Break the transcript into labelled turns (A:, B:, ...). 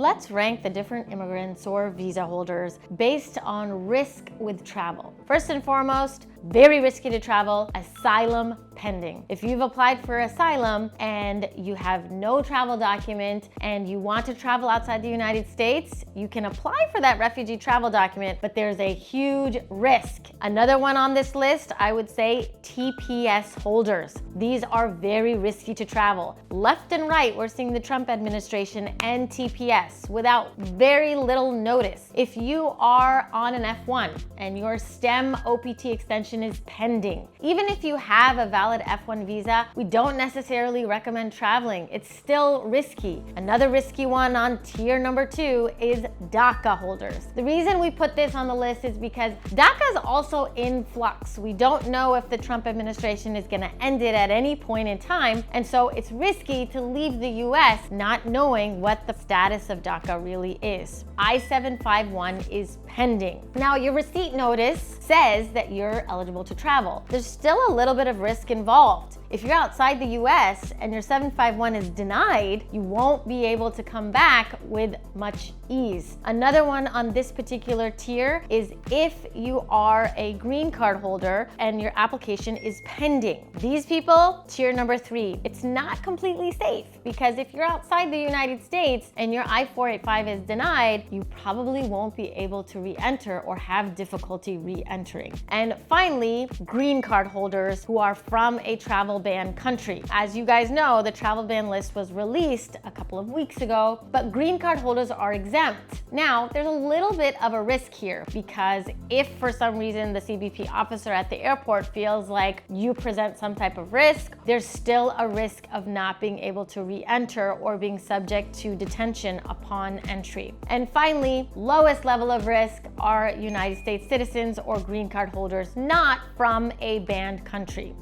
A: Let's rank the different immigrants or visa holders based on risk with travel. First and foremost, very risky to travel, asylum pending. If you've applied for asylum and you have no travel document and you want to travel outside the United States, you can apply for that refugee travel document, but there's a huge risk. Another one on this list, I would say TPS holders. These are very risky to travel. Left and right, we're seeing the Trump administration end TPS without very little notice. If you are on an F1 and your STEM OPT extension is pending, even if you have a valid F1 visa, we don't necessarily recommend traveling. It's still risky. Another risky one on tier number 2 is DACA holders. The reason we put this on the list is because DACA is also in flux. We don't know if the Trump administration is going to end it at any point in time, and so it's risky to leave the US not knowing what the status of DACA really is. I-751 is pending. Now, your receipt notice says that you're eligible to travel. There's still a little bit of risk involved. If you're outside the US and your 751 is denied, you won't be able to come back with much ease. Another one on this particular tier is if you are a green card holder and your application is pending. These people, tier number 3. It's not completely safe because if you're outside the United States and your I-485 is denied, you probably won't be able to re-enter or have difficulty re-entering. And finally, green card holders who are from a travel ban country. As you guys know, the travel ban list was released a couple of weeks ago, but green card holders are exempt. Now, there's a little bit of a risk here because if for some reason the CBP officer at the airport feels like you present some type of risk, there's still a risk of not being able to re-enter or being subject to detention upon entry. And finally, lowest level of risk are United States citizens or green card holders not from a banned country.